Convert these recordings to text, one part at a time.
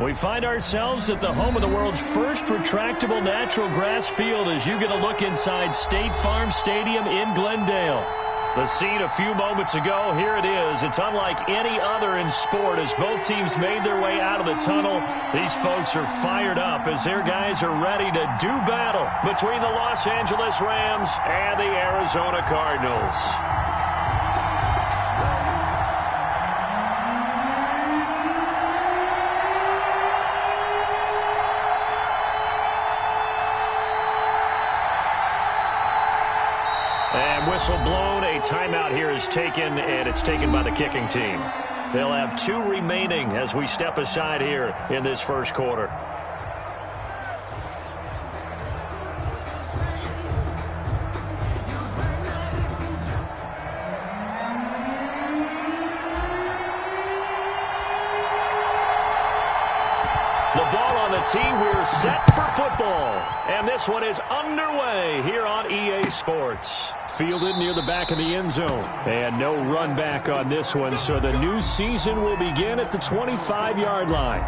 We find ourselves at the home of the world's first retractable natural grass field as you get a look inside State Farm Stadium in Glendale. The scene a few moments ago, here it is. It's unlike any other in sport as both teams made their way out of the tunnel. These folks are fired up as their guys are ready to do battle between the Los Angeles Rams and the Arizona Cardinals. And whistle blown, a timeout here is taken, and it's taken by the kicking team. They'll have 2 remaining as we step aside here in this first quarter. The ball on the tee, we're set for football. And this one is underway here on EA Sports. Fielded near the back of the end zone. And no run back on this one, so the new season will begin at the 25-yard line.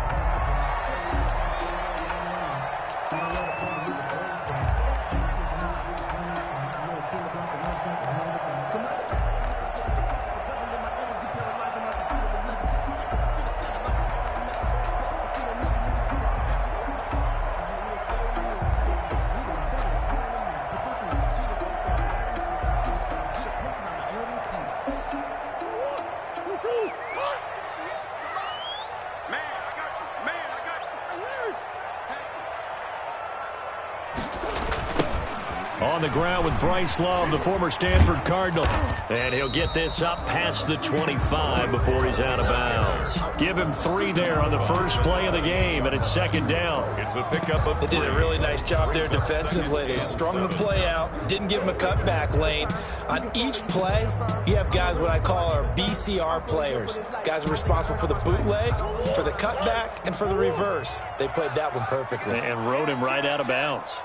On the ground with Bryce Love, the former Stanford Cardinal. And he'll get this up past the 25 before he's out of bounds. Give him 3 there on the first play of the game, and it's second down. It's a pickup of 3. They did a really nice job there defensively. They strung the play out, didn't give him a cutback lane. On each play, you have guys what I call our BCR players. Guys are responsible for the bootleg, for the cutback, and for the reverse. They played that one perfectly. And rode him right out of bounds.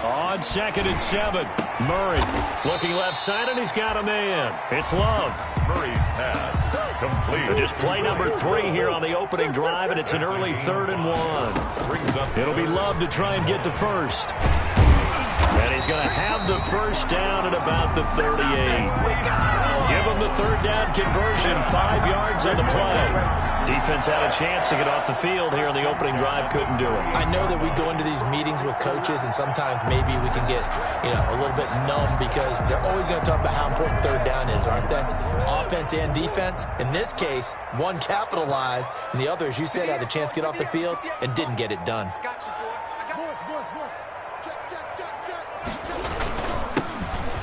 On 2nd and 7, Murray looking left side, and he's got a man. It's Love. Murray's pass complete. Just play number 3 here on the opening drive, and it's an early 3rd and 1. It'll be Love to try and get the first. And he's going to have the first down at about the 38. Give him the 3rd down conversion, 5 yards on the play. Defense had a chance to get off the field here in the opening drive, couldn't do it. I know that we go into these meetings with coaches, and sometimes maybe we can get, a little bit numb because they're always going to talk about how important 3rd down is, aren't they? Offense and defense. In this case, one capitalized, and the other, as you said, had a chance to get off the field and didn't get it done.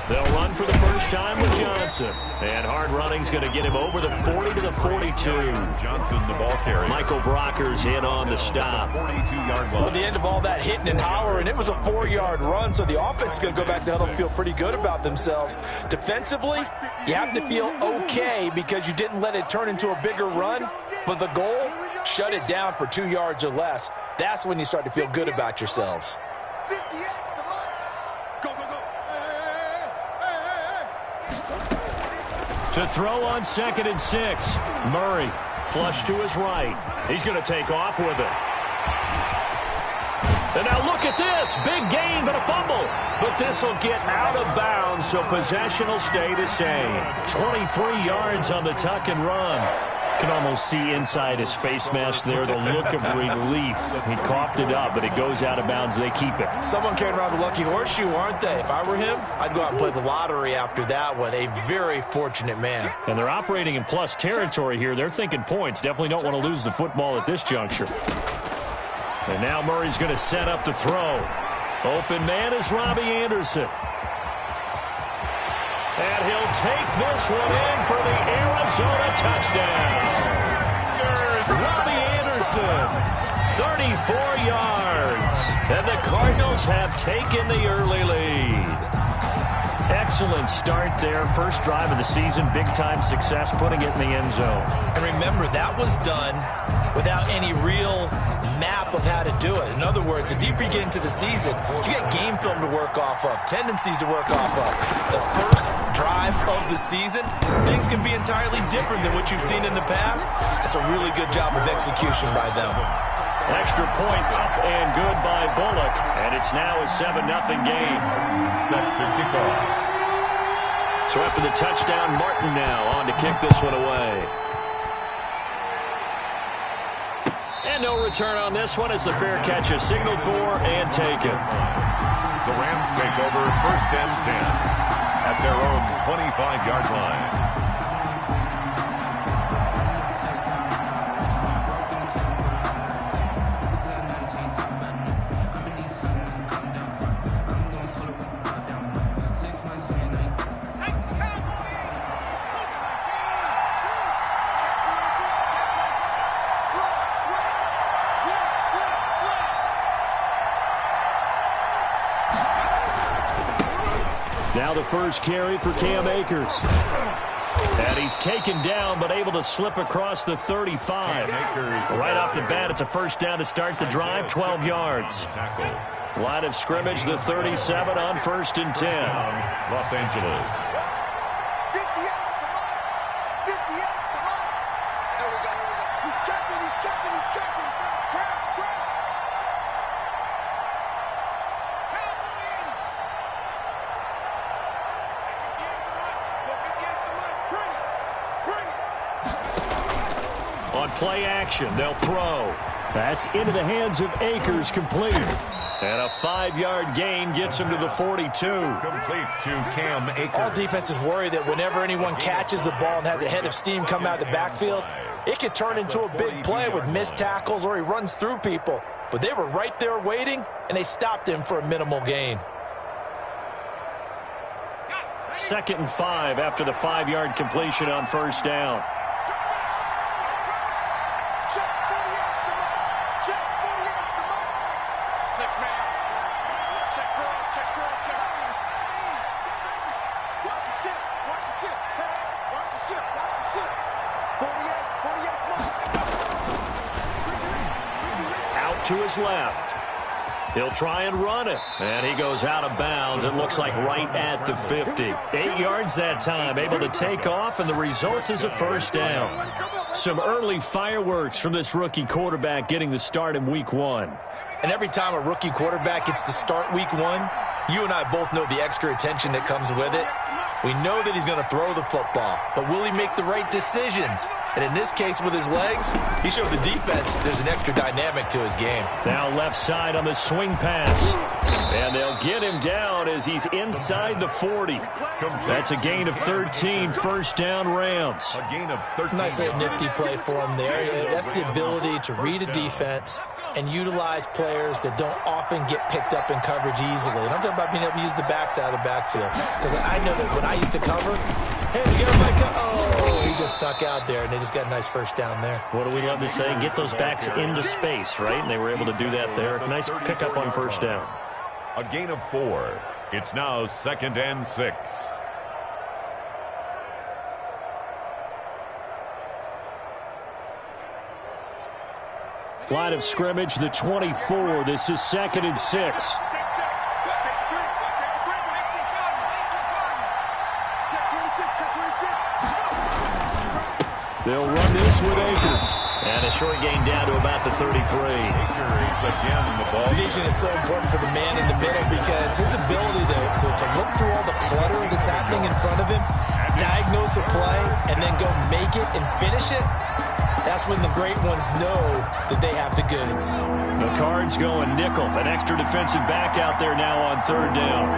They'll run for the first time with Johnson. And hard running's going to get him over the 40 to the 42. Johnson, the ball carrier. Michael Brocker's in on the stop. 42-yard line. Well, the end of all that hitting and hollering, it was a 4-yard run, so the offense is going to go back to huddle and feel pretty good about themselves. Defensively, you have to feel okay because you didn't let it turn into a bigger run, but the goal, shut it down for 2 yards or less. That's when you start to feel good about yourselves. To throw on 2nd and 6. Murray, flush to his right. He's going to take off with it. And now look at this. Big gain, but a fumble. But this will get out of bounds, so possession will stay the same. 23 yards on the tuck and run. Can almost see inside his face mask there the look of relief. He coughed it up, but it goes out of bounds. They keep it. Someone carrying around a lucky horseshoe, aren't they? If I were him, I'd go out and play the lottery after that one. A very fortunate man. And they're operating in plus territory here. They're thinking points. Definitely don't want to lose the football at this juncture. And now Murray's going to set up the throw. Open man is Robbie Anderson. And he'll take this one in for the Arizona touchdown. Robbie Anderson, 34 yards. And the Cardinals have taken the early lead. Excellent start there. First drive of the season. Big-time success, putting it in the end zone. And remember, that was done without any real map of how to do it. In other words, the deeper you get into the season, you get game film to work off of, tendencies to work off of. The first drive of the season, things can be entirely different than what you've seen in the past. That's a really good job of execution by them. Extra point up and good by Bullock, and it's now a 7-0 game. Set to kick off. So after the touchdown, Martin now on to kick this one away. And no return on this one as the fair catch is signaled for and taken. The Rams take over 1st and 10 at their own 25-yard line. Now the first carry for Cam Akers. And he's taken down, but able to slip across the 35. Right off the bat, it's a first down to start the drive, 12 yards. Line of scrimmage, the 37 on 1st and 10. Los Angeles. 58, come on. There we go. He's checking. Crouch. On play action, they'll throw. That's into the hands of Akers, complete. And a 5-yard gain gets him to the 42. Complete to Cam Akers. All defenses worry that whenever anyone catches the ball and has a head of steam come out of the backfield, it could turn into a big play with missed tackles or he runs through people. But they were right there waiting, and they stopped him for a minimal gain. 2nd and 5 after the 5-yard completion on 1st down. To his left. He'll try and run it. And he goes out of bounds. It looks like right at the 50. 8 yards that time. Able to take off, and the result is a first down. Some early fireworks from this rookie quarterback getting the start in week 1. And every time a rookie quarterback gets to start week 1, you and I both know the extra attention that comes with it. We know that he's going to throw the football, but will he make the right decisions? And in this case, with his legs, he showed the defense there's an extra dynamic to his game. Now left side on the swing pass. And they'll get him down as he's inside the 40. That's a gain of 13, first down Rams. A gain of 13. Nice little nifty play for him there. That's the ability to read a defense and utilize players that don't often get picked up in coverage easily. And I'm talking about being able to use the backs out of the backfield. Because I know that when I used to cover, hey, we get my oh, he just snuck out there, and they just got a nice first down there. What do we love to say? Get those backs into space, right? And they were able to do that there. Nice pickup on first down. A gain of 4. It's now 2nd and 6. Line of scrimmage, the 24. This is 2nd and 6. They'll run this with Akers. And a short gain down to about the 33. Akers again in the ball. Vision is so important for the man in the middle because his ability to look through all the clutter that's happening in front of him, diagnose a play, and then go make it and finish it, that's when the great ones know that they have the goods. The Cards going nickel. An extra defensive back out there now on 3rd down.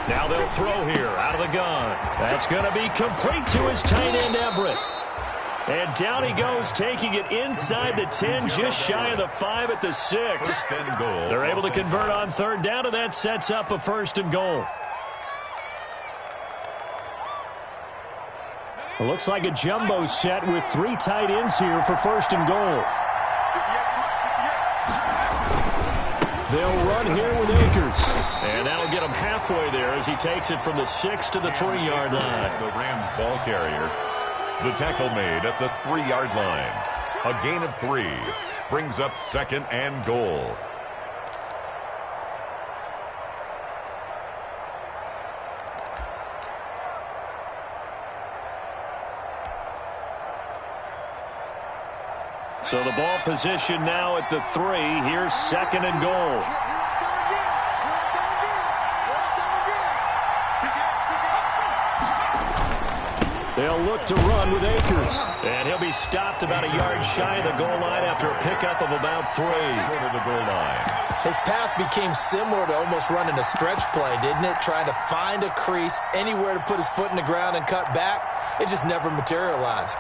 Now they'll throw here out of the gun. That's going to be complete to his tight end, Everett. And down he goes, taking it inside the 10, just shy of the 5 at the 6. They're able to convert on 3rd down, and that sets up a 1st and goal. It looks like a jumbo set with 3 tight ends here for 1st and goal. They'll run here with Akers. And that'll get him halfway there as he takes it from the 6 to the 3-yard line. The Rams ball carrier. The tackle made at the 3-yard line. A gain of 3 brings up 2nd and goal. So the ball position now at the 3. Here's 2nd and goal. They'll look to run with Akers. And he'll be stopped about a yard shy of the goal line after a pickup of about 3. Short of the goal line. His path became similar to almost running a stretch play, didn't it? Trying to find a crease, anywhere to put his foot in the ground and cut back. It just never materialized.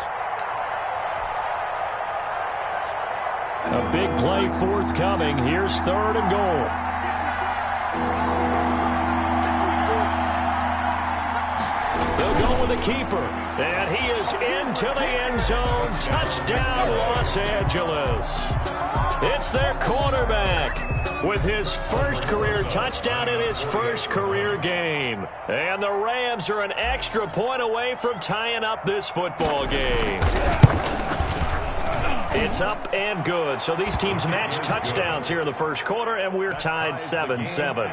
A big play forthcoming. Here's 3rd and goal. They'll go with the keeper. And he is into the end zone. Touchdown, Los Angeles. It's their quarterback with his first career touchdown in his first career game. And the Rams are an extra point away from tying up this football game. It's up and good. So these teams match touchdowns here in the first quarter, and we're tied 7-7.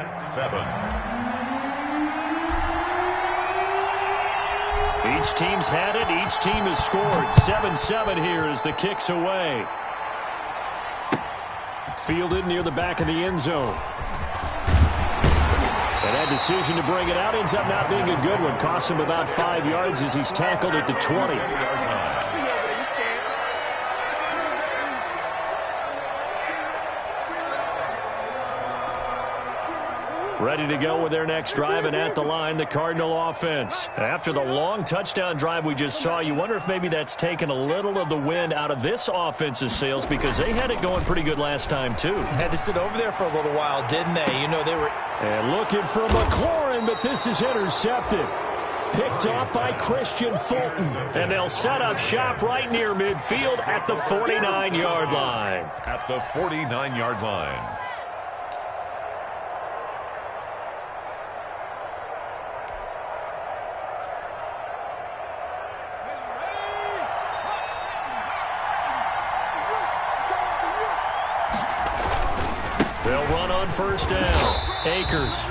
Each team's had it. Each team has scored. 7-7 here as the kick's away. Fielded near the back of the end zone. And that decision to bring it out ends up not being a good one. Costs him about 5 yards as he's tackled at the 20. Ready to go with their next drive, and at the line, the Cardinal offense. After the long touchdown drive we just saw, you wonder if maybe that's taken a little of the wind out of this offense's sails because they had it going pretty good last time, too. Had to sit over there for a little while, didn't they? You know, they were... And looking for McLaurin, but this is intercepted. Picked off by Christian Fulton. And they'll set up shop right near midfield at the 49-yard line. At the 49-yard line. They'll run on first down. Akers.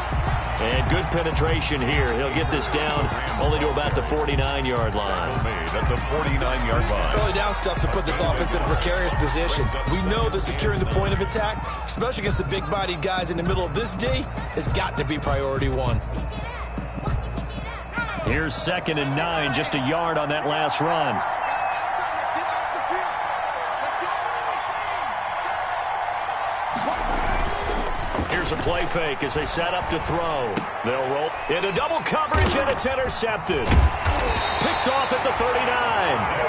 And good penetration here. He'll get this down only to about the 49-yard line. Made at the 49-yard line. Early down stuff to put this offense in a precarious position. We know that securing the point of attack, especially against the big-bodied guys in the middle of this D, has got to be priority 1. Here's 2nd and 9, just a yard on that last run. Here's a play fake as they set up to throw. They'll roll into double coverage, and it's intercepted. Picked off at the 39.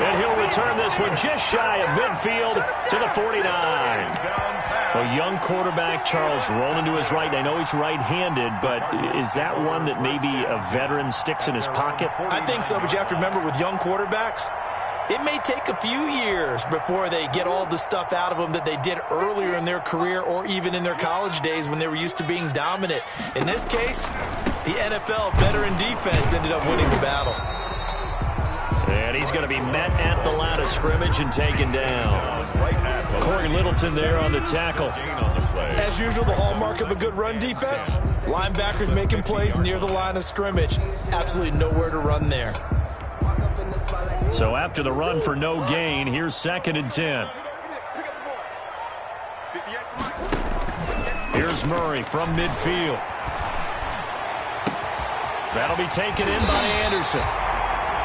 And he'll return this one just shy of midfield to the 49. A young quarterback, Charles, rolling to his right. I know he's right-handed, but is that one that maybe a veteran sticks in his pocket? I think so, but you have to remember with young quarterbacks, it may take a few years before they get all the stuff out of them that they did earlier in their career or even in their college days when they were used to being dominant. In this case, the NFL veteran defense ended up winning the battle. And he's going to be met at the line of scrimmage and taken down. Corey Littleton there on the tackle. As usual, the hallmark of a good run defense, linebackers making plays near the line of scrimmage. Absolutely nowhere to run there. So after the run for no gain, here's 2nd and 10. Here's Murray from midfield. That'll be taken in by Anderson.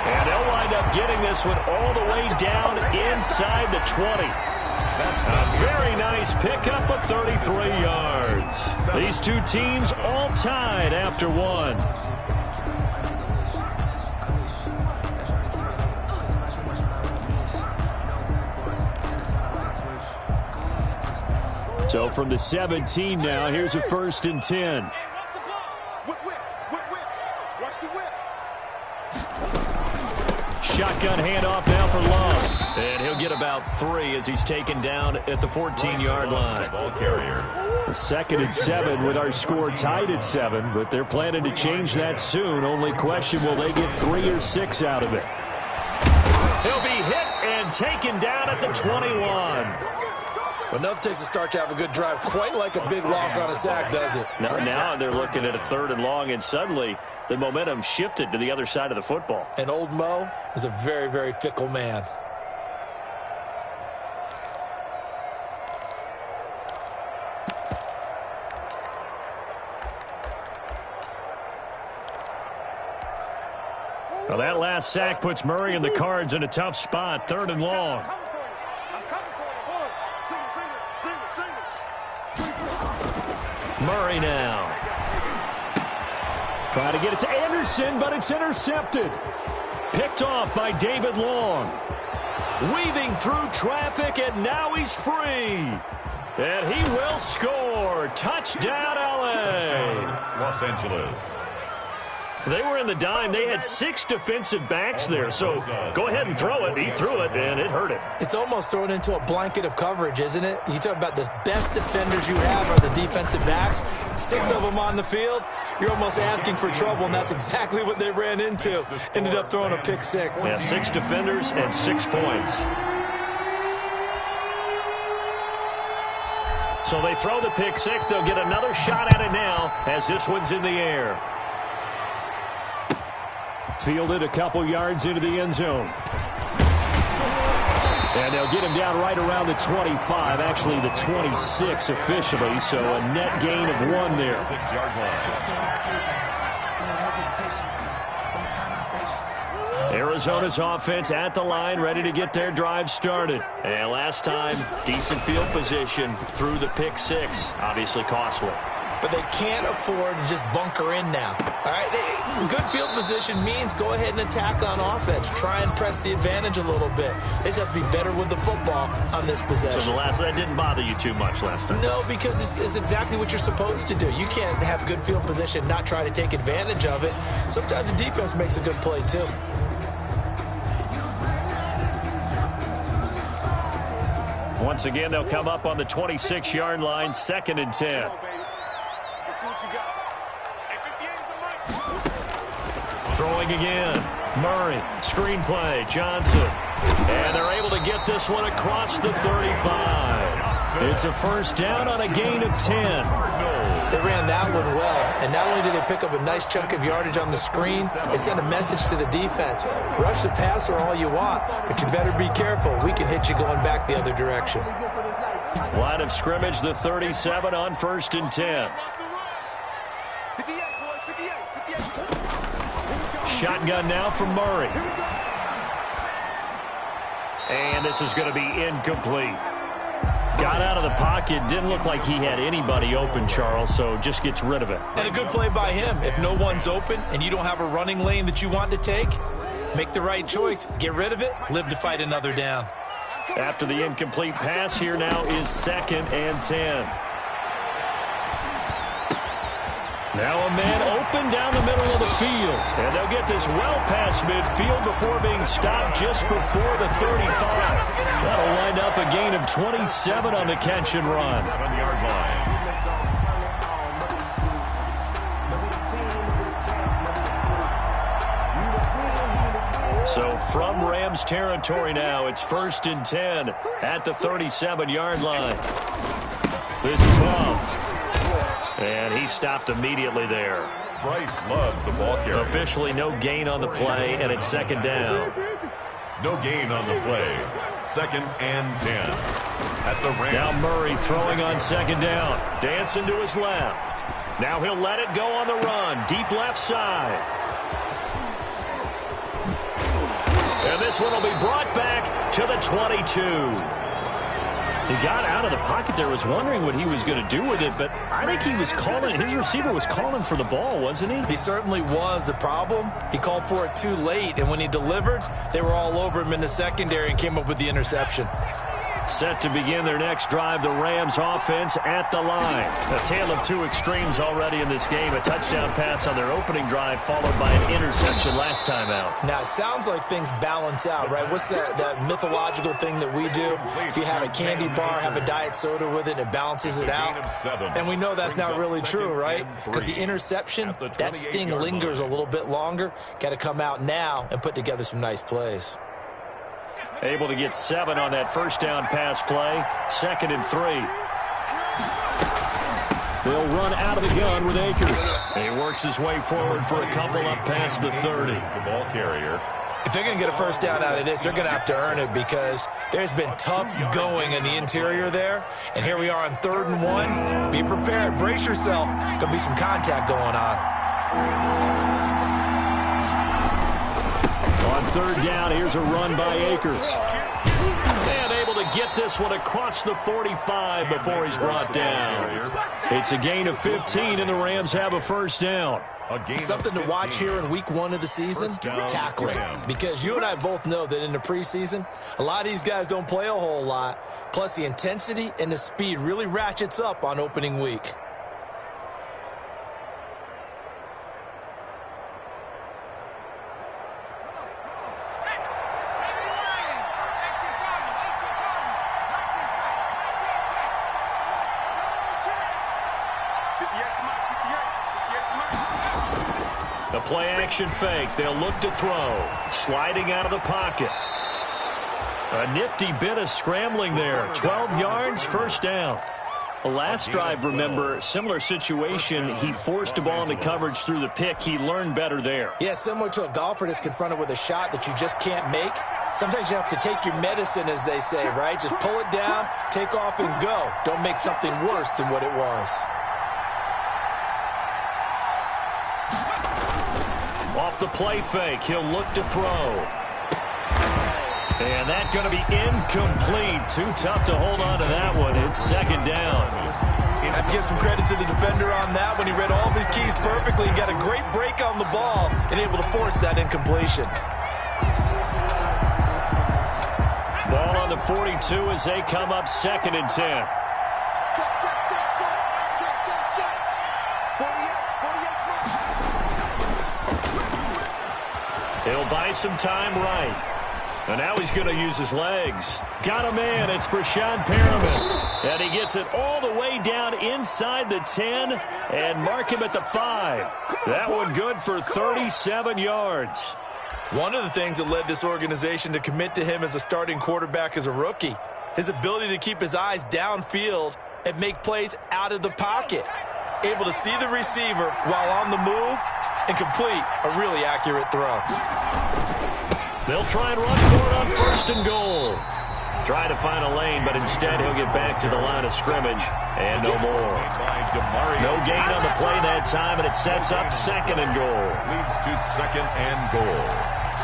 And they'll wind up getting this one all the way down inside the 20. That's a very nice pickup of 33 yards. These two teams all tied after one. So from the 17 now, here's a 1st and 10. Shotgun handoff now for Love. And he'll get about 3 as he's taken down at the 14-yard line. Ball carrier. 2nd and 7 with our score tied at 7, but they're planning to change that soon. Only question, will they get 3 or 6 out of it? He'll be hit and taken down at the 21. Well, enough takes to start to have a good drive. Quite like a big loss on a sack, does it? Now they're looking at a 3rd and long, and suddenly the momentum shifted to the other side of the football. And old Mo is a very, very fickle man. Well, that last sack puts Murray and the Cards in a tough spot. 3rd and long. Murray now. Trying to get it to Anderson, but it's intercepted. Picked off by David Long. Weaving through traffic, and now he's free. And he will score. Touchdown, LA. Los Angeles. They were in the dime. They had 6 defensive backs there, so go ahead and throw it. He threw it, and it hurt him. It's almost thrown into a blanket of coverage, isn't it? You talk about the best defenders you have are the defensive backs. 6 of them on the field. You're almost asking for trouble, and that's exactly what they ran into. Ended up throwing a pick 6. Yeah, 6 defenders and 6 points. So they throw the pick 6. They'll get another shot at it now as this one's in the air. Fielded a couple yards into the end zone. And they'll get him down right around the 25, actually the 26 officially, so a net gain of 1 there. 6-yard line. Arizona's offense at the line, ready to get their drive started. And last time, decent field position through the pick 6, obviously costly. But they can't afford to just bunker in now. All right, good field position means go ahead and attack on offense. Try and press the advantage a little bit. They just have to be better with the football on this possession. So that didn't bother you too much last time? No, because it's exactly what you're supposed to do. You can't have good field position, not try to take advantage of it. Sometimes the defense makes a good play, too. Once again, they'll come up on the 26-yard line, 2nd and 10. Throwing again. Murray. Screenplay. Johnson. And they're able to get this one across the 35. It's a 1st down on a gain of 10. They ran that one well. And not only did they pick up a nice chunk of yardage on the screen, they sent a message to the defense. Rush the passer all you want, but you better be careful. We can hit you going back the other direction. Line of scrimmage, the 37 on 1st and 10. Shotgun now from Murray. And this is going to be incomplete. Got out of the pocket. Didn't look like he had anybody open, Charles, so just gets rid of it. And a good play by him. If no one's open and you don't have a running lane that you want to take, make the right choice. Get rid of it. Live to fight another down. After the incomplete pass, here now is 2nd and 10. Now a man open down the middle of the field. And they'll get this well past midfield before being stopped just before the 35. That'll wind up a gain of 27 on the catch and run. 7-yard line. So from Rams territory now, it's 1st and 10 at the 37-yard line. This is Love. And he stopped immediately there. Bryce Love, the ball carrier. Officially no gain on the play, and it's 2nd down. No gain on the play. 2nd and 10. At the Rams. Now Murray throwing on 2nd down. Dancing to his left. Now he'll let it go on the run. Deep left side. And this one will be brought back to the 22. He got out of the pocket there, was wondering what he was going to do with it, but I think he was calling, his receiver was calling for the ball, wasn't he? He certainly was. The problem, he called for it too late, and when he delivered, they were all over him in the secondary and came up with the interception. Set to begin their next drive, the Rams offense at the line. A tale of two extremes already in this game. A touchdown pass on their opening drive, followed by an interception last time out. Now, it sounds like things balance out, right? What's that mythological thing that we do? If you have a candy bar, have a diet soda with it, it balances it out. And we know that's not really true, right? Because the interception, that sting lingers a little bit longer. Got to come out now and put together some nice plays. Able to get 7 on that first down pass play. 2nd and 3. They'll run out of the gun with Akers. He works his way forward for a couple up past the 30. The ball carrier. If they're going to get a first down out of this, they're going to have to earn it because there's been tough going in the interior there. And here we are on 3rd and 1. Be prepared. Brace yourself. Going to be some contact going on. On 3rd down, here's a run by Akers. And able to get this one across the 45 before he's brought down. It's a gain of 15, and the Rams have a first down. Something to watch here in week 1 of the season, tackling. Because you and I both know that in the preseason, a lot of these guys don't play a whole lot. Plus, the intensity and the speed really ratchets up on opening week. The play-action fake. They'll look to throw. Sliding out of the pocket. A nifty bit of scrambling there. 12 yards, first down. The last drive, remember, similar situation. He forced a ball into coverage through the pick. He learned better there. Yeah, similar to a golfer that's confronted with a shot that you just can't make. Sometimes you have to take your medicine, as they say, right? Just pull it down, take off, and go. Don't make something worse than what it was. Off the play fake, he'll look to throw. And that's going to be incomplete. Too tough to hold on to that one. It's 2nd down. I have to give some credit to the defender on that when he read all of his keys perfectly and got a great break on the ball and able to force that incompletion. Ball on the 42 as they come up 2nd and 10. He'll buy some time right. And now he's going to use his legs. Got a man. It's Brashad Perriman. And he gets it all the way down inside the 10 and mark him at the 5. That one good for 37 yards. One of the things that led this organization to commit to him as a starting quarterback as a rookie, his ability to keep his eyes downfield and make plays out of the pocket. Able to see the receiver while on the move and complete a really accurate throw. They'll try and run for it on 1st and goal. Try to find a lane, but instead he'll get back to the line of scrimmage and no more. No gain on the play that time, and it sets up 2nd and goal. Leads to 2nd and goal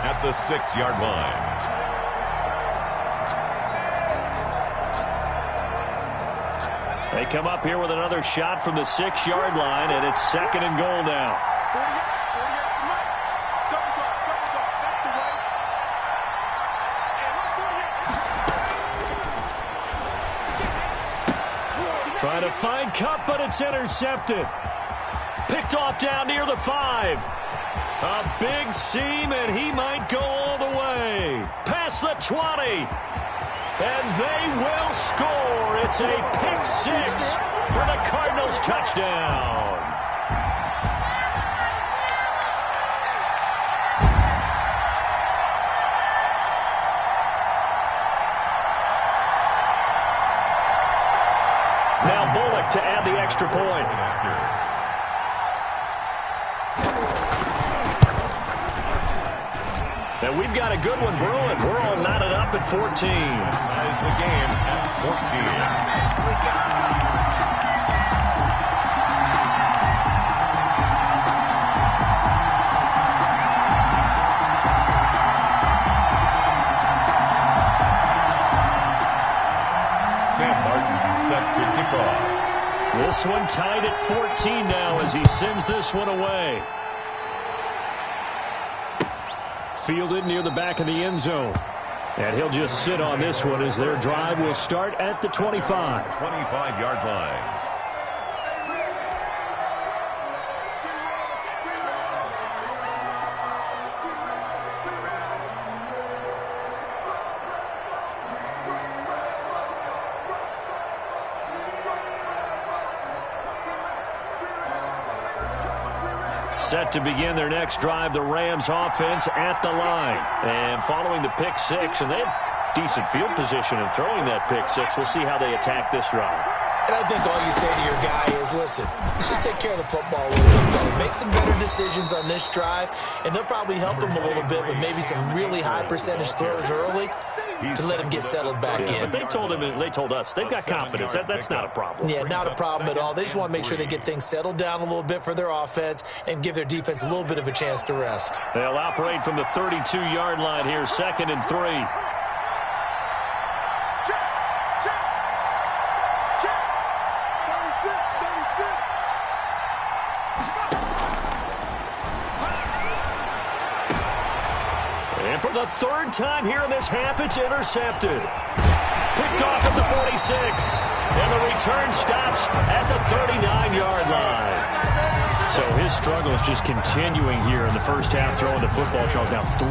at the 6-yard line. They come up here with another shot from the 6-yard line, and it's 2nd and goal now. Trying to find Cup, but it's intercepted. Picked off down near the 5. A big seam, and he might go all the way. Past the 20. And they will score. It's a pick 6 for the Cardinals touchdown. Now Bullock to add the extra point. And we've got a good one brewing. We're all knotted up at 14. That is the game at 14. Set to kick off. This one tied at 14 now as he sends this one away. Fielded near the back of the end zone. And he'll just sit on this one as their drive will start at the 25. 25-yard line. Set to begin their next drive, the Rams offense at the line. And following the pick six, and they have decent field position in throwing that pick six. We'll see how they attack this drive. And I think all you say to your guy is, listen, let's just take care of the football a little bit better. Make some better decisions on this drive, and they'll probably help him a little bit with maybe some really high percentage throws early to let him get settled back in. But they told us they've got confidence. That's not a problem. Yeah, not a problem at all. They just want to make sure they get things settled down a little bit for their offense and give their defense a little bit of a chance to rest. They'll operate from the 32-yard line here, 2nd and 3. And for the third time here in this half, it's intercepted. Picked off at the 46. And the return stops at the 39-yard line. So his struggle is just continuing here in the first half, throwing the football. Charles, now 3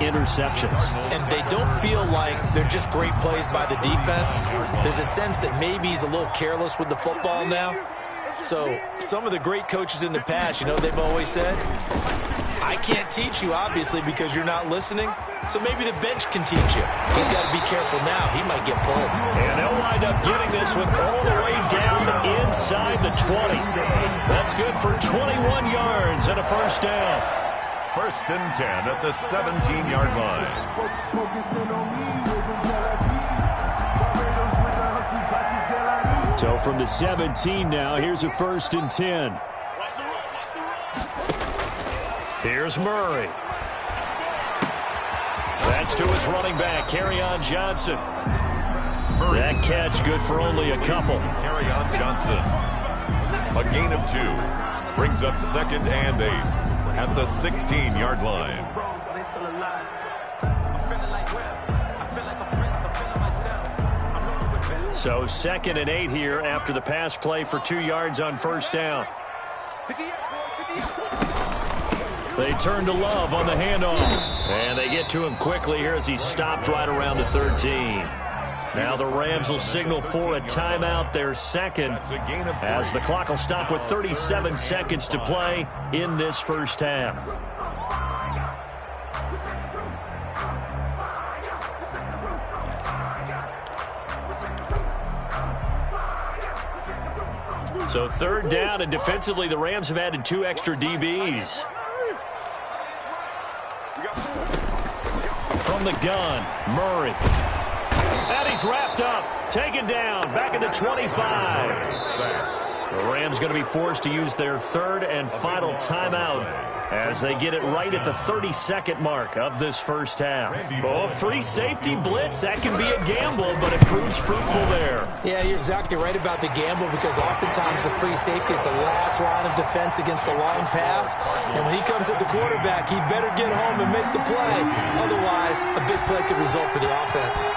interceptions. And they don't feel like they're just great plays by the defense. There's a sense that maybe he's a little careless with the football now. So some of the great coaches in the past, you know, they've always said, I can't teach you, obviously, because you're not listening. So maybe the bench can teach you. He's got to be careful now. He might get pulled. And they'll wind up getting this one all the way down inside the 20. That's good for 21 yards and a first down. 1st and 10 at the 17-yard line. So from the 17 now, here's a 1st and 10. Here's Murray. That's to his running back, Kerryon Johnson. That catch good for only a couple. Kerryon Johnson. A gain of 2. Brings up 2nd and 8 at the 16-yard line. So 2nd and 8 here after the pass play for 2 yards on first down. They turn to Love on the handoff. And they get to him quickly here as he stopped right around the 13. Now the Rams will signal for a timeout, their second, as the clock will stop with 37 seconds to play in this first half. So 3rd down, and defensively the Rams have added 2 extra DBs. From the gun, Murray. And he's wrapped up, taken down, back at the 25. The Rams going to be forced to use their 3rd and final timeout as they get it right at the 32nd mark of this first half. Oh, free safety blitz, that can be a gamble, but it proves fruitful there. Yeah, you're exactly right about the gamble, because oftentimes the free safety is the last line of defense against a long pass. And when he comes at the quarterback, he better get home and make the play. Otherwise, a big play could result for the offense.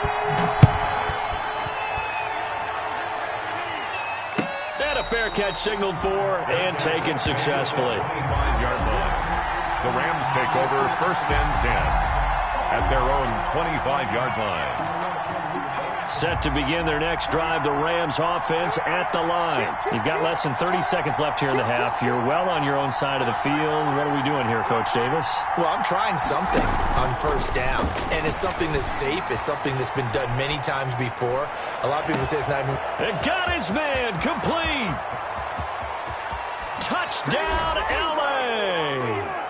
And a fair catch signaled for and taken successfully. 25-yard line. The Rams take over 1st and 10 at their own 25-yard line. Set to begin their next drive, the Rams offense at the line. You've got less than 30 seconds left here in the half. You're well on your own side of the field. What are we doing here, Coach Davis? Well, I'm trying something on first down, and it's something that's safe. It's something that's been done many times before. A lot of people say it's not even... And got his man, complete. Touchdown, L.A.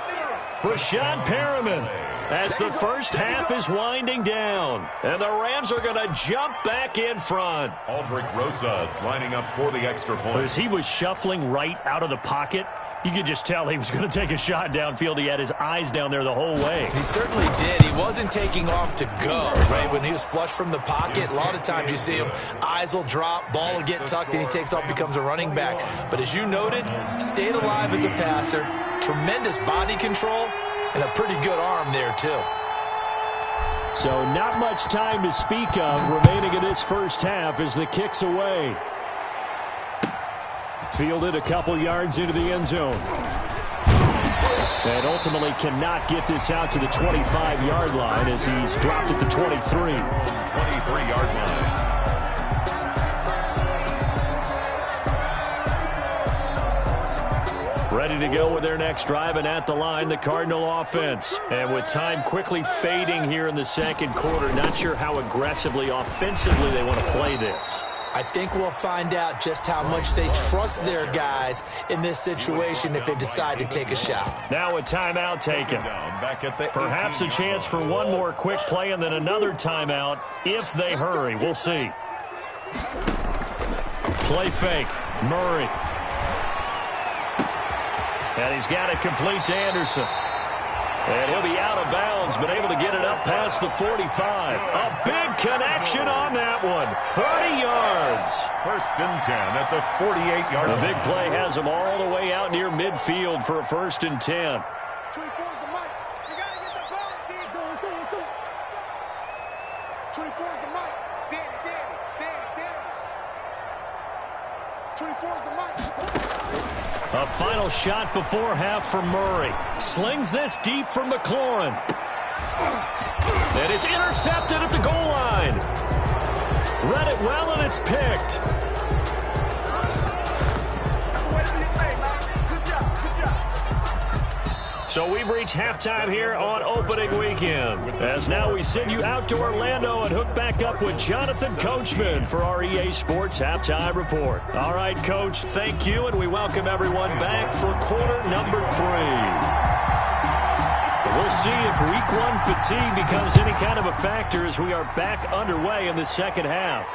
Brashad Perriman, as the first half is winding down. And the Rams are going to jump back in front. Aldrich Rosas lining up for the extra point. As he was shuffling right out of the pocket, you could just tell he was going to take a shot downfield. He had his eyes down there the whole way. He certainly did. He wasn't taking off to go, right? When he was flush from the pocket, a lot of times you see him, eyes will drop, ball will get tucked, and he takes off, becomes a running back. But as you noted, stayed alive as a passer, tremendous body control, and a pretty good arm there, too. So not much time to speak of remaining in this first half as the kick's away. Fielded a couple yards into the end zone. And ultimately cannot get this out to the 25-yard line as he's dropped at the 23. 23-yard line. Ready to go with their next drive, and at the line, the Cardinal offense. And with time quickly fading here in the second quarter, not sure how aggressively, offensively they want to play this. I think we'll find out just how much they trust their guys in this situation if they decide to take a shot. Now a timeout taken. Perhaps a chance for one more quick play and then another timeout if they hurry. We'll see. Play fake. Murray. And he's got it complete to Anderson. And he'll be out of bounds, but able to get it up past the 45. A big connection on that one. 30 yards. First and 10 at the 48-yard line. The big play has him all the way out near midfield for a first and 10. 24's the mic. You got to get the ball. 24's the mic. Danny. 24's the mic. A final shot before half from Murray. Slings this deep from McLaurin. And it's intercepted at the goal line. Read it well, and it's picked. So we've reached halftime here on opening weekend. As now we send you out to Orlando and hook back up with Jonathan Coachman for our EA Sports Halftime Report. All right, Coach, thank you, and we welcome everyone back for quarter number 3. We'll see if week 1 fatigue becomes any kind of a factor as we are back underway in the second half.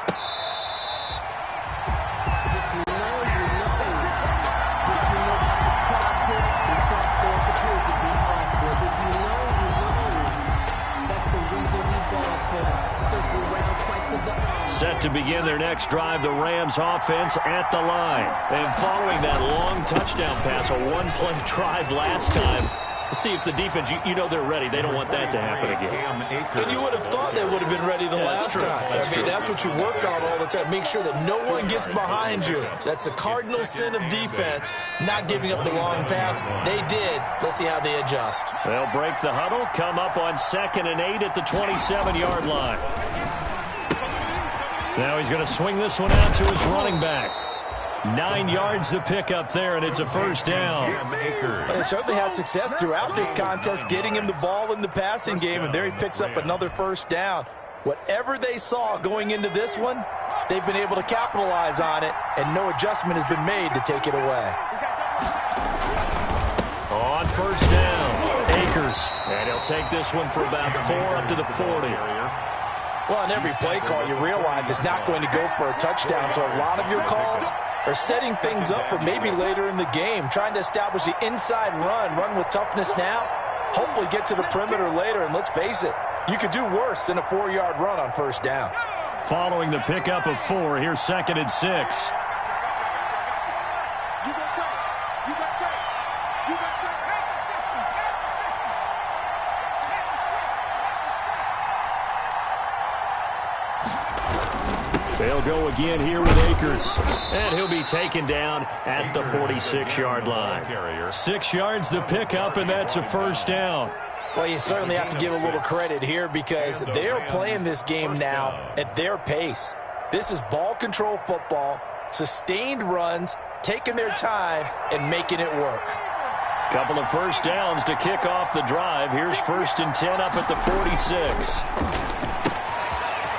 Set to begin their next drive, the Rams offense at the line. And following that long touchdown pass, a one-play drive last time, to see if the defense, you know they're ready. They don't want that to happen again. And you would have thought they would have been ready the last time. That's what you work on all the time. Make sure that no one gets behind you. That's the cardinal sin of defense, not giving up the long pass. They did. Let's see how they adjust. They'll break the huddle, come up on 2nd and 8 at the 27-yard line. Now he's going to swing this one out to his running back. 9 yards to pick up there, and it's a first down. They certainly had success throughout this contest getting him the ball in the passing game, and there he picks up another first down. Whatever they saw going into this one, they've been able to capitalize on it, and no adjustment has been made to take it away. On first down, Akers. And he'll take this one for about 4 up to the 40. Well, in every play call, you realize it's not going to go for a touchdown, so a lot of your calls are setting things up for maybe later in the game, trying to establish the inside run with toughness now, hopefully get to the perimeter later, and let's face it, you could do worse than a 4-yard run on first down. Following the pickup of 4, here's 2nd and 6. They'll go again here with Akers. And he'll be taken down at the 46-yard line. 6 yards the pickup, and that's a first down. Well, you certainly have to give a little credit here because they're playing this game now at their pace. This is ball control football, sustained runs, taking their time, and making it work. Couple of first downs to kick off the drive. Here's 1st and 10 up at the 46.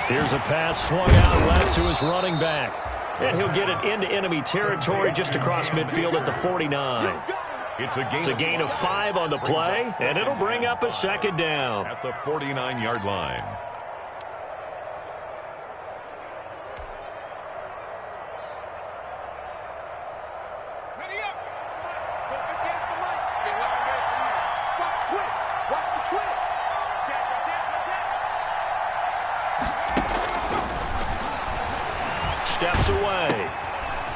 Here's a pass swung out left to his running back. And he'll get it into enemy territory just across midfield at the 49. It's a gain of 5 on the play, and it'll bring up a 2nd down. At the 49-yard line. Steps away.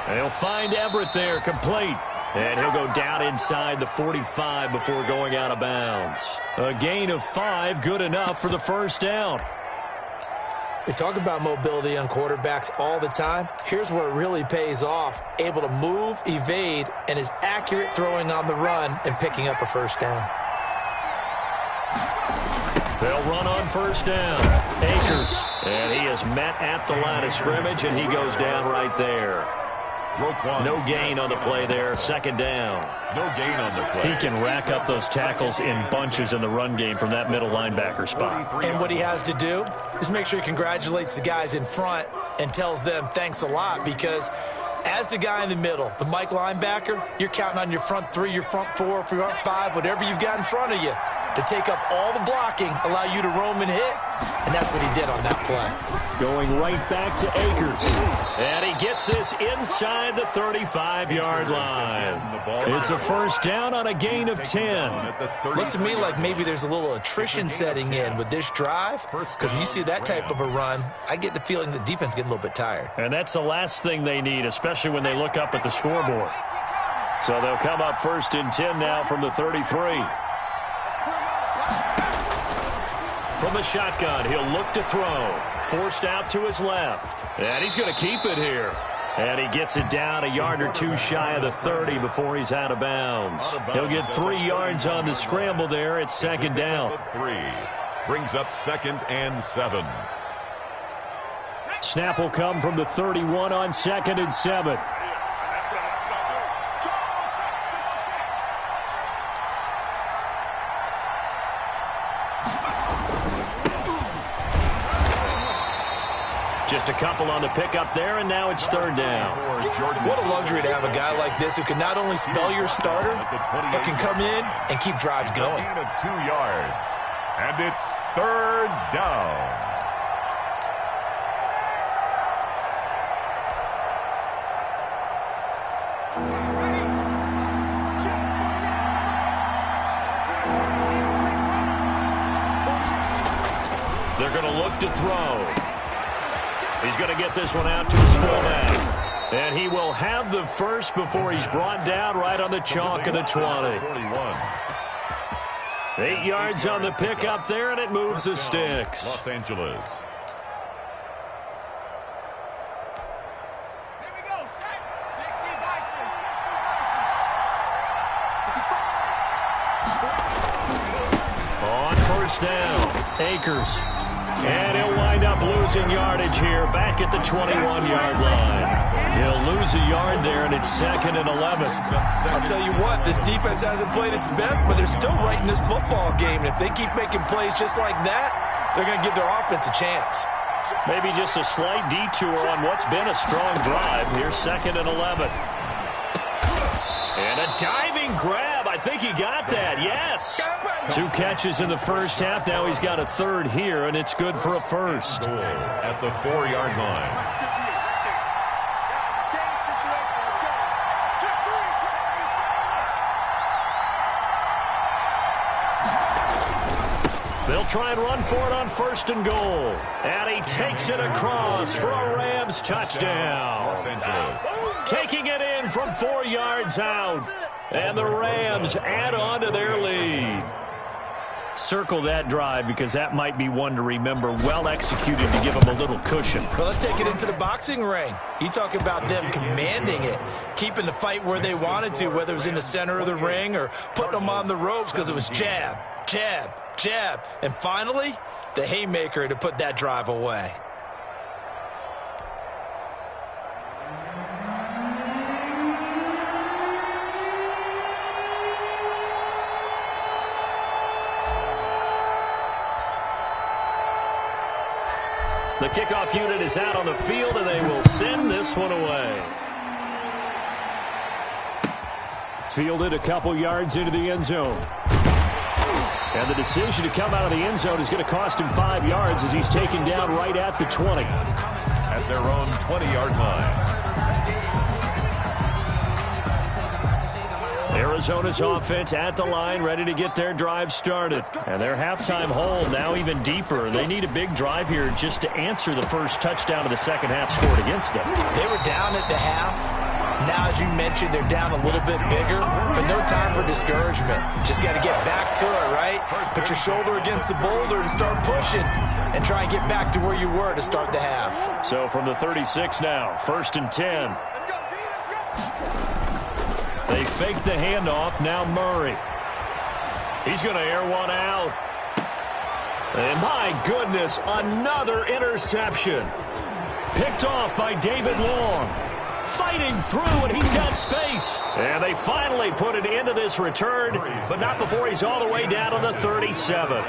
They'll find Everett there, complete. And he'll go down inside the 45 before going out of bounds. A gain of 5, good enough for the first down. We talk about mobility on quarterbacks all the time. Here's where it really pays off. Able to move, evade, and is accurate throwing on the run and picking up a first down. They'll run on first down. Akers. And he is met at the line of scrimmage, and he goes down right there. No gain on the play there. Second down. No gain on the play. He can rack up those tackles in bunches in the run game from that middle linebacker spot. And what he has to do is make sure he congratulates the guys in front and tells them thanks a lot, because as the guy in the middle, the Mike linebacker, you're counting on your front 3, your front 4, your front 5, whatever you've got in front of you to take up all the blocking, allow you to roam and hit, and that's what he did on that play. Going right back to Akers. And he gets this inside the 35-yard line. It's a first down on a gain of 10. Looks to me like maybe there's a little attrition setting in with this drive, because when you see that type of a run, I get the feeling the defense getting a little bit tired. And that's the last thing they need, especially when they look up at the scoreboard. So they'll come up first and 10 now from the 33. From the shotgun, he'll look to throw. Forced out to his left. And he's going to keep it here. And he gets it down a yard or two shy of the 30 before he's out of bounds. He'll get 3 yards on the scramble there. It's second down. 3 brings up 2nd and 7. Snap will come from the 31 on 2nd and 7. Just a couple on the pickup there, and now it's third down. What a luxury to have a guy like this who can not only spell your starter, but can come in and keep drives going. Gain of 2 yards, and it's third down. They're going to look to throw. He's going to get this one out to his fullback. And he will have the first before he's brought down right on the chalk of the 20. 8 yards on the pickup there, and it moves the sticks. Los Angeles. Here we go, set. 60 by 6. On first down, Akers. And he'll wind up losing yardage here back at the 21-yard line. He'll lose a yard there, and it's 2nd and 11. I'll tell you what, this defense hasn't played its best, but they're still right in this football game. And if they keep making plays just like that, they're going to give their offense a chance. Maybe just a slight detour on what's been a strong drive. Here's 2nd and 11. And a diving grab. I think he got that. Yes. 2 catches in the first half. Now he's got a third here, and it's good for a first. Goal at the 4-yard line. They'll try and run for it on 1st and goal. And he takes it across for a Rams touchdown. Los Angeles. Taking it in from 4 yards out. And the Rams add on to their lead. Circle that drive, because that might be one to remember. Well executed to give them a little cushion. Well, let's take it into the boxing ring. You talk about them commanding it, keeping the fight where they wanted to, whether it was in the center of the ring or putting them on the ropes, because it was jab, jab, jab. And finally, the haymaker to put that drive away. The kickoff unit is out on the field, and they will send this one away. Fielded a couple yards into the end zone. And the decision to come out of the end zone is going to cost him 5 yards as he's taken down right at the 20. At their own 20-yard line. Arizona's offense at the line, ready to get their drive started. And their halftime hold now even deeper. They need a big drive here just to answer the first touchdown of the second half scored against them. They were down at the half. Now, as you mentioned, they're down a little bit bigger, but no time for discouragement. Just got to get back to it, right? Put your shoulder against the boulder and start pushing and try and get back to where you were to start the half. So from the 36 now, 1st and 10. They fake the handoff. Now Murray. He's going to air one out. And my goodness, another interception. Picked off by David Long. Fighting through, and he's got space. And they finally put it into this return, but not before he's all the way down to the 37.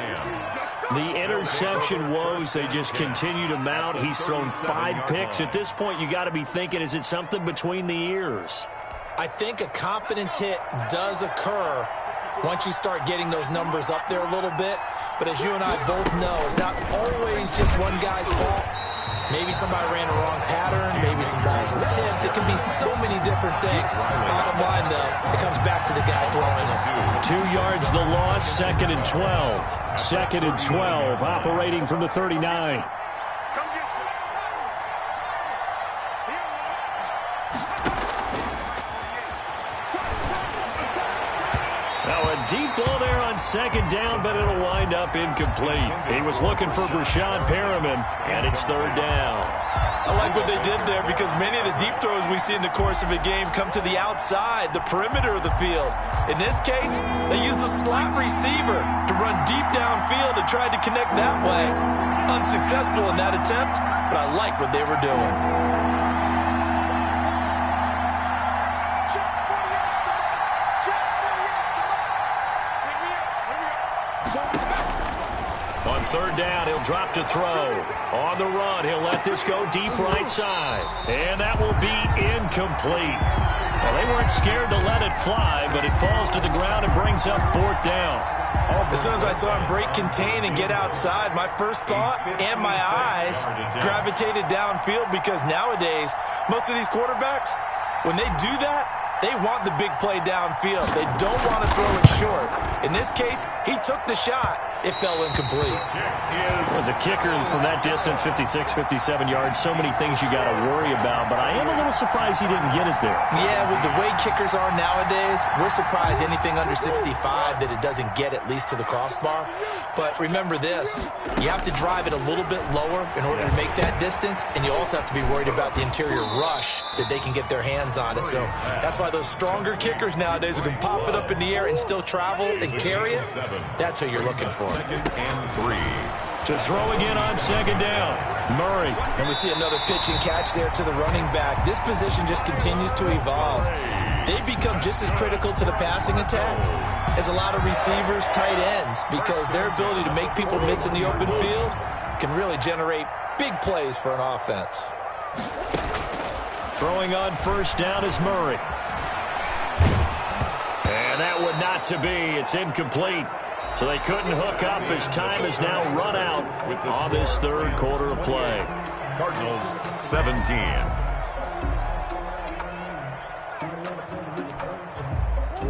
The interception woes, they just continue to mount. He's thrown 5 picks. At this point, you got to be thinking, is it something between the ears? I think a confidence hit does occur once you start getting those numbers up there a little bit. But as you and I both know, it's not always just one guy's fault. Maybe somebody ran a wrong pattern. Maybe some balls were tipped. It can be so many different things. Bottom line, though, it comes back to the guy throwing them. 2 yards the loss, 2nd and 12. 2nd and 12, operating from the 39. Now a deep ball there on 2nd down, but it'll wind up incomplete. He was looking for Brashad Perriman, and it's 3rd down. I like what they did there because many of the deep throws we see in the course of a game come to the outside, the perimeter of the field. In this case, they used a slot receiver to run deep downfield and tried to connect that way. Unsuccessful in that attempt, but I like what they were doing. On 3rd down, he'll drop to throw. On the run, he'll let this go deep right side. And that will be incomplete. Well, they weren't scared to let it fly, but it falls to the ground and brings up 4th down. As soon as I saw him break contain and get outside, my first thought and my eyes gravitated downfield because nowadays, most of these quarterbacks, when they do that, they want the big play downfield. They don't want to throw it short. In this case, he took the shot. It fell incomplete. As a kicker from that distance, 56, 57 yards, so many things you got to worry about, but I am a little surprised he didn't get it there. Yeah, with the way kickers are nowadays, we're surprised anything under 65 that it doesn't get at least to the crossbar. But remember this, you have to drive it a little bit lower in order to make that distance, and you also have to be worried about the interior rush that they can get their hands on it. So that's why those stronger kickers nowadays who can pop it up in the air and still travel and carry it, that's who you're looking for. 2nd and 3. To throw again on 2nd down, Murray. And we see another pitch and catch there to the running back. This position just continues to evolve. They become just as critical to the passing attack as a lot of receivers, tight ends, because their ability to make people miss in the open field can really generate big plays for an offense. Throwing on 1st down is Murray. And that would not to be. It's incomplete. So they couldn't hook up as time has now run out on this 3rd quarter of play. Cardinals 17.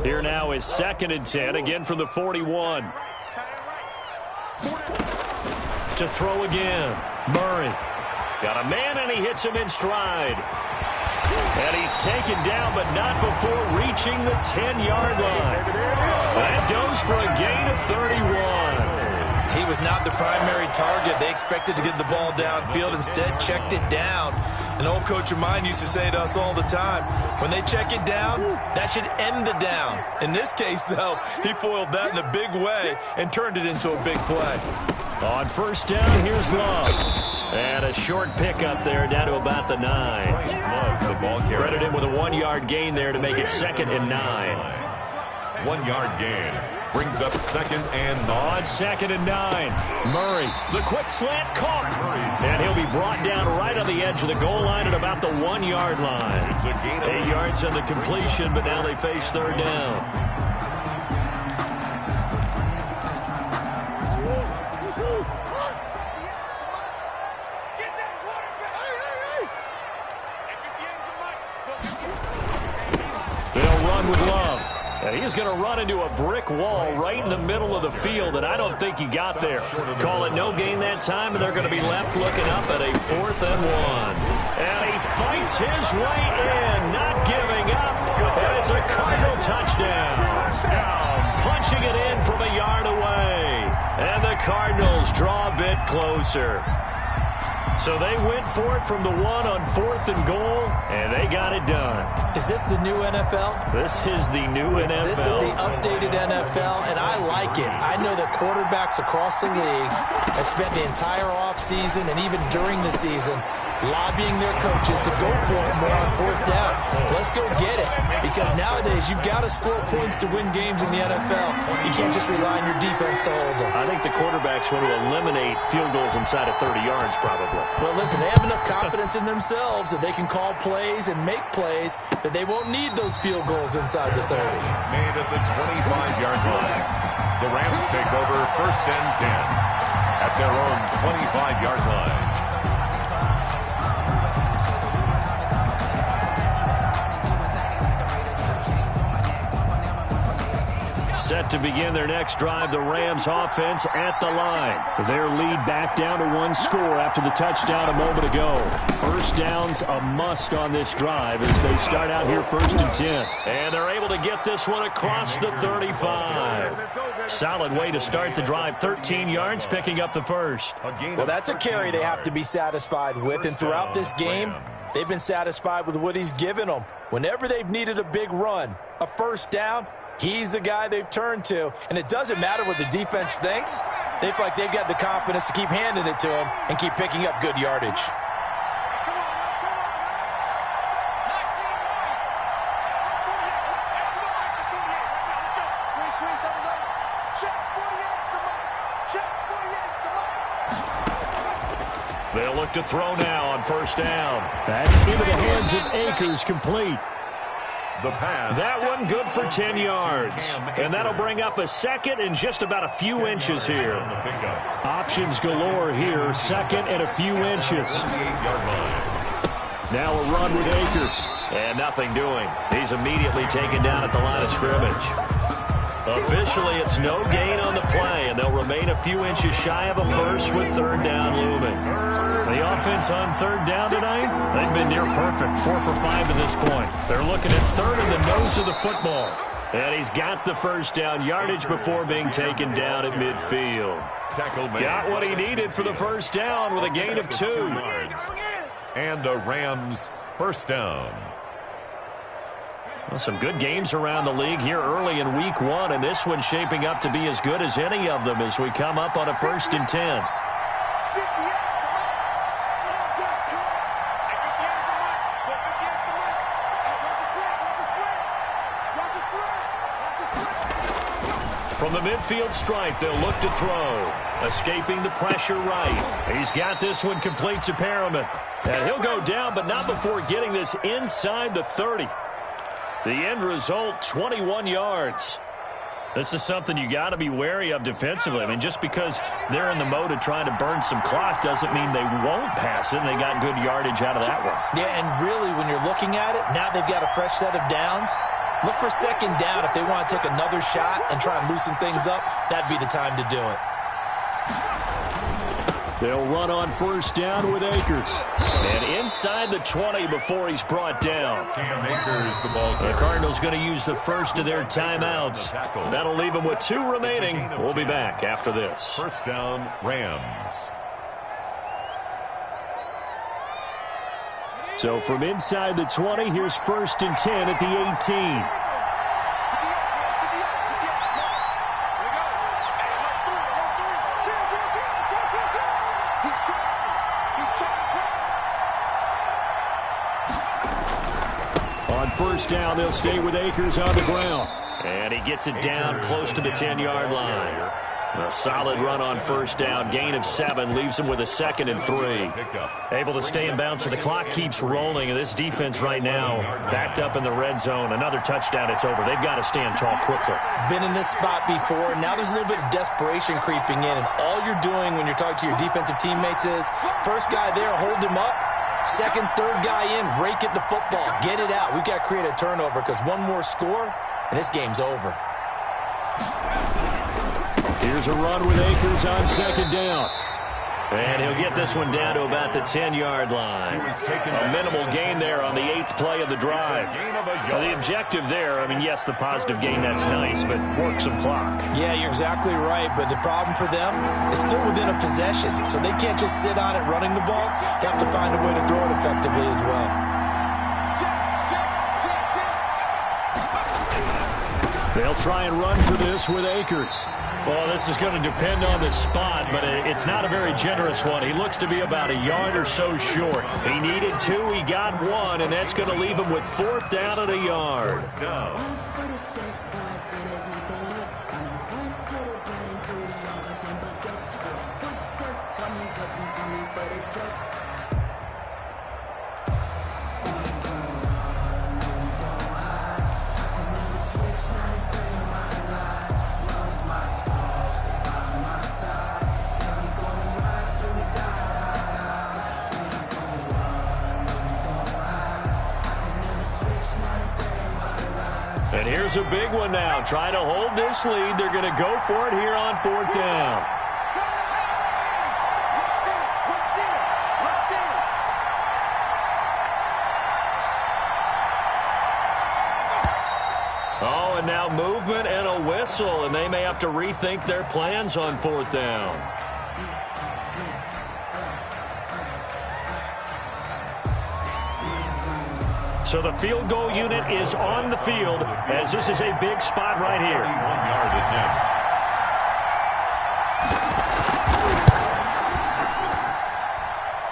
Here now is 2nd and 10, again from the 41. To throw again, Murray. Got a man, and he hits him in stride. And he's taken down, but not before reaching the 10-yard line. That goes for a gain of 31. He was not the primary target. They expected to get the ball downfield. Instead, checked it down. An old coach of mine used to say to us all the time, when they check it down, that should end the down. In this case, though, he foiled that in a big way and turned it into a big play. On 1st down, here's Love. And a short pickup there down to about the 9. Love, the ball carrier. Credit him with a 1-yard gain there to make it 2nd and 9. 1-yard gain brings up 2nd and 9. On 2nd and 9, Murray, the quick slant caught. And he'll be brought down right on the edge of the goal line at about the 1-yard line. It's a gain of 8 yards on the completion, but now they face 3rd down. They'll run with Love. And he's going to run into a brick wall right in the middle of the field, and I don't think he got there. Call it no gain that time, and they're going to be left looking up at a 4th and 1. And he fights his way in, not giving coming up, and it's a Cardinal touchdown. Punching it in from a yard away, and the Cardinals draw a bit closer. So they went for it from the 1 on 4th and goal, and they got it done. Is this the new NFL? This is the new NFL. This is the updated NFL, and I like it. I know that quarterbacks across the league have spent the entire offseason and even during the season lobbying their coaches to go for it more on 4th down. Let's go get it, because nowadays you've got to score points to win games in the NFL. You can't just rely on your defense to hold them. I think the quarterbacks want to eliminate field goals inside of 30 yards probably. Well, listen, they have enough confidence in themselves that they can call plays and make plays that they won't need those field goals inside the 30. Made at the 25-yard line. The Rams take over 1st and 10 at their own 25-yard line. Set to begin their next drive, the Rams offense at the line. Their lead back down to 1 score after the touchdown a moment ago. First down's a must on this drive as they start out here 1st and 10. And they're able to get this one across the 35. Solid way to start the drive, 13 yards, picking up the first. Well, that's a carry they have to be satisfied with, and throughout this game, they've been satisfied with what he's given them. Whenever they've needed a big run, a first down, he's the guy they've turned to, and it doesn't matter what the defense thinks. They feel like they've got the confidence to keep handing it to him and keep picking up good yardage. They'll look to throw now on 1st down. That's into the hands of Akers, complete. The pass. That one good for 10 yards. And that'll bring up a second and just about a few inches here. Options galore here, second and a few inches. Now a run with Akers. And nothing doing. He's immediately taken down at the line of scrimmage. Officially, it's no gain on the play, and they'll remain a few inches shy of a first with 3rd down looming. The offense on 3rd down tonight, they've been near perfect, 4 for 5 to this point. They're looking at 3rd in the nose of the football. And he's got the first down yardage before being taken down at midfield. Got what he needed for the first down with a gain of 2. And a Rams first down. Well, some good games around the league here early in week 1, and this one's shaping up to be as good as any of them as we come up on a 1st and 10. From the midfield stripe, they'll look to throw. Escaping the pressure right. He's got this one complete to Perriman. And he'll go down, but not before getting this inside the 30. The end result, 21 yards. This is something you got to be wary of defensively. I mean, just because they're in the mode of trying to burn some clock doesn't mean they won't pass it, and they got good yardage out of that one. Yeah, and really, when you're looking at it, now they've got a fresh set of downs. Look for 2nd down if they want to take another shot and try and loosen things up. That'd be the time to do it. They'll run on 1st down with Akers. And inside the 20 before he's brought down. Cam Akers, the ball. The Cardinals going to use the first of their timeouts. That'll leave them with 2 remaining. We'll be back after this. First down, Rams. So from inside the 20, here's 1st and 10 at the 18. On 1st down, they'll stay with Akers on the ground. And he gets it down close to the 10-yard line. A solid run on 1st down. Gain of 7 leaves him with a 2nd and 3. Able to stay in bounds, so the clock keeps rolling. And this defense right now backed up in the red zone. Another touchdown, it's over. They've got to stand tall quickly. Been in this spot before. Now there's a little bit of desperation creeping in. And all you're doing when you're talking to your defensive teammates is, first guy there, hold him up. 2nd, 3rd guy in, rake at the football. Get it out. We've got to create a turnover because one more score, and this game's over. Here's a run with Akers on 2nd down. And he'll get this one down to about the 10-yard line. A minimal gain there on the 8th play of the drive. The objective there, I mean, yes, the positive gain, that's nice, but work some clock. Yeah, you're exactly right, but the problem for them is still within a possession, so they can't just sit on it running the ball. They have to find a way to throw it effectively as well. They'll try and run for this with Akers. Well, this is going to depend on the spot, but it's not a very generous one. He looks to be about a yard or so short. He needed 2, he got 1, and that's going to leave him with 4th down and a yard. And here's a big one now. Trying to hold this lead. They're going to go for it here on 4th down. Oh, and now movement and a whistle, and they may have to rethink their plans on 4th down. So the field goal unit is on the field as this is a big spot right here. 1-yard attempt.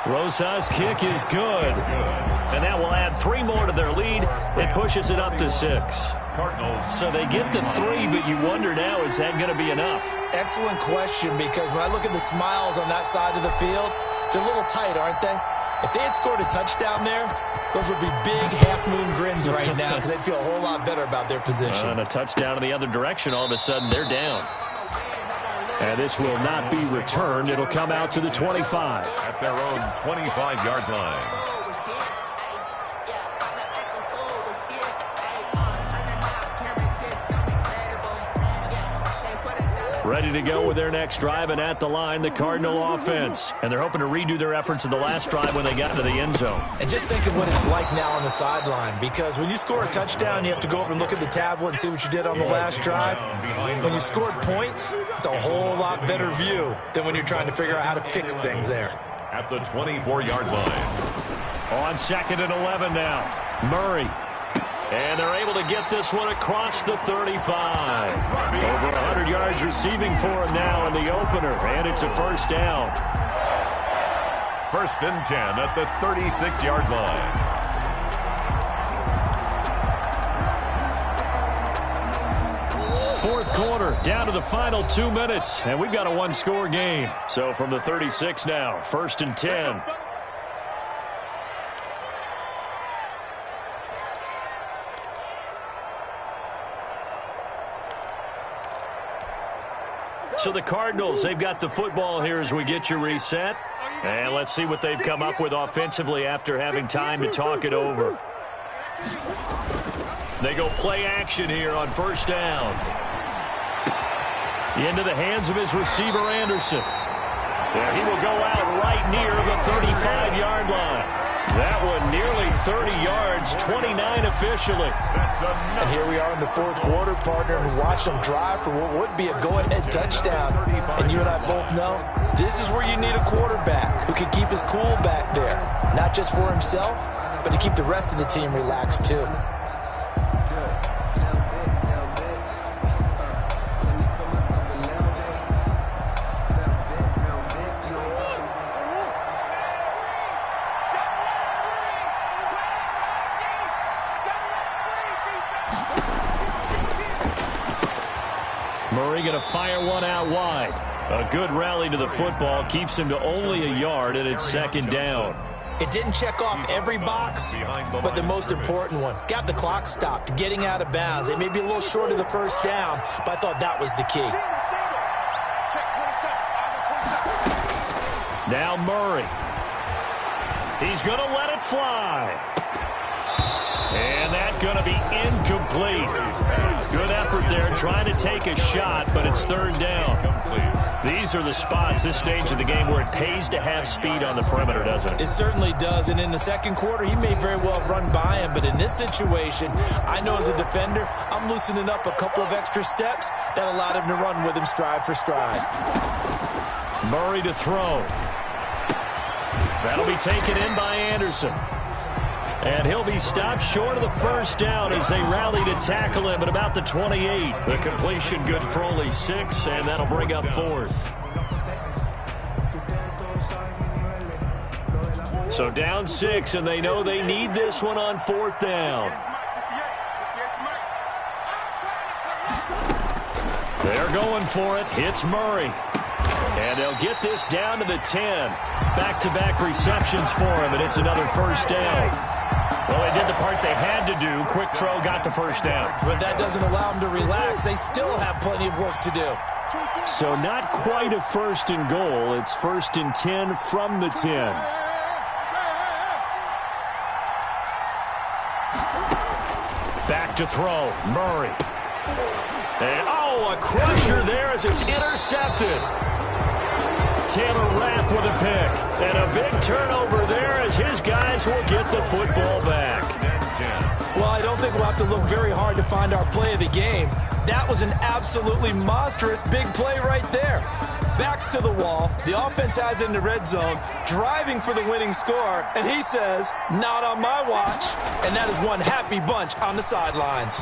Rosa's kick is good. And that will add 3 more to their lead. It pushes it up to 6. Cardinals. So they get to 3, but you wonder now, is that going to be enough? Excellent question, because when I look at the smiles on that side of the field, they're a little tight, aren't they? If they had scored a touchdown there, those would be big half-moon grins right now because they'd feel a whole lot better about their position. And a touchdown in the other direction, all of a sudden they're down. And this will not be returned. It'll come out to the 25. At their own 25-yard line. Ready to go with their next drive, and at the line, the Cardinal offense. And they're hoping to redo their efforts in the last drive when they got into the end zone. And just think of what it's like now on the sideline, because when you score a touchdown, you have to go over and look at the tablet and see what you did on the last drive. When you scored points, it's a whole lot better view than when you're trying to figure out how to fix things there. At the 24-yard line. On 2nd and 11 now, Murray. And they're able to get this one across the 35. Over 100 yards receiving for him now in the opener, and it's a 1st down. 1st and 10 at the 36-yard line. Fourth quarter, down to the final 2 minutes, and we've got a 1-score game. So from the 36 now, 1st and 10. So the Cardinals, they've got the football here as we get you reset. And let's see what they've come up with offensively after having time to talk it over. They go play action here on 1st down. Into the hands of his receiver, Anderson. And he will go out right near the 35-yard line. That one nearly 30 yards, 29 officially. And here we are in the 4th quarter, partner, and watch them drive for what would be a go-ahead touchdown. And you and I both know this is where you need a quarterback who can keep his cool back there, not just for himself, but to keep the rest of the team relaxed too. Murray going to fire one out wide. A good rally to the football keeps him to only a yard, and it's 2nd down. It didn't check off every box, but the most important one. Got the clock stopped, getting out of bounds. They may be a little short of the 1st down, but I thought that was the key. Now Murray. He's going to let it fly. And that's going to be incomplete. Good effort there. trying to take a shot, but it's third down. These are the spots, this stage of the game, where it pays to have speed on the perimeter, doesn't it? It certainly does, and in the second quarter, he may very well run by him, but in this situation, I know as a defender, I'm loosening up a couple of extra steps that allowed him to run with him stride for stride. Murray to throw. That'll be taken in by Anderson. And he'll be stopped short of the first down as they rally to tackle him at about the 28. The completion good for only 6, and that'll bring up 4th. So down 6, and they know they need this one on 4th down. They're going for it. Hits Murray. And they'll get this down to the 10. Back-to-back receptions for him, and it's another first down. Well, they did the part they had to do. Quick throw got the first down. But that doesn't allow them to relax. They still have plenty of work to do. So not quite a 1st and goal. It's 1st and 10 from the 10. Back to throw. Murray. And, a crusher there as it's intercepted. Taylor Rapp with a pick. And a big turnover there as his guys will get the football back. Well, I don't think we'll have to look very hard to find our play of the game. That was an absolutely monstrous big play right there. Backs to the wall. The offense has it in the red zone, driving for the winning score. And he says, not on my watch. And that is one happy bunch on the sidelines.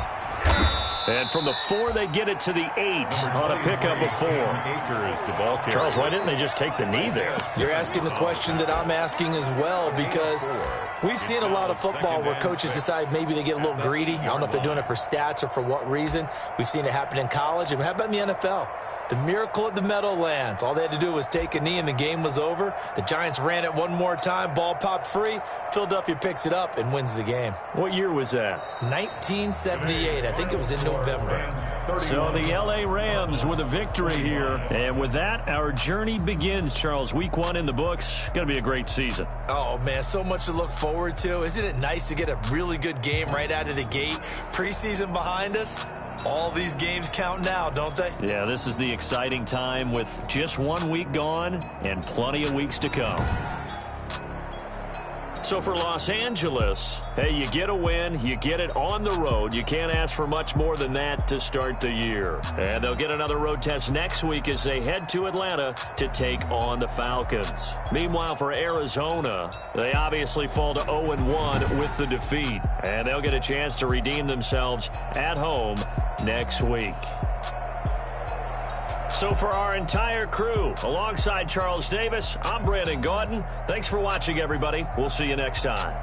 And from the 4, they get it to the 8 on a pickup of 4. Charles, why didn't they just take the knee there? You're asking the question that I'm asking as well, because we've seen a lot of football where coaches decide maybe they get a little greedy. I don't know if they're doing it for stats or for what reason. We've seen it happen in college. And how about in the NFL? The miracle at the Meadowlands. All they had to do was take a knee and the game was over. The Giants ran it one more time. Ball popped free. Philadelphia picks it up and wins the game. What year was that? 1978. I think it was in November. So the L.A. Rams with a victory here. And with that, our journey begins, Charles. Week 1 in the books. Going to be a great season. Oh, man, so much to look forward to. Isn't it nice to get a really good game right out of the gate? Preseason behind us. All these games count now, don't they? Yeah, this is the exciting time with just 1 week gone and plenty of weeks to come. So for Los Angeles, hey, you get a win, you get it on the road. You can't ask for much more than that to start the year. And they'll get another road test next week as they head to Atlanta to take on the Falcons. Meanwhile, for Arizona, they obviously fall to 0-1 with the defeat. And they'll get a chance to redeem themselves at home next week. So for our entire crew, alongside Charles Davis, I'm Brandon Gaudin. Thanks for watching, everybody. We'll see you next time.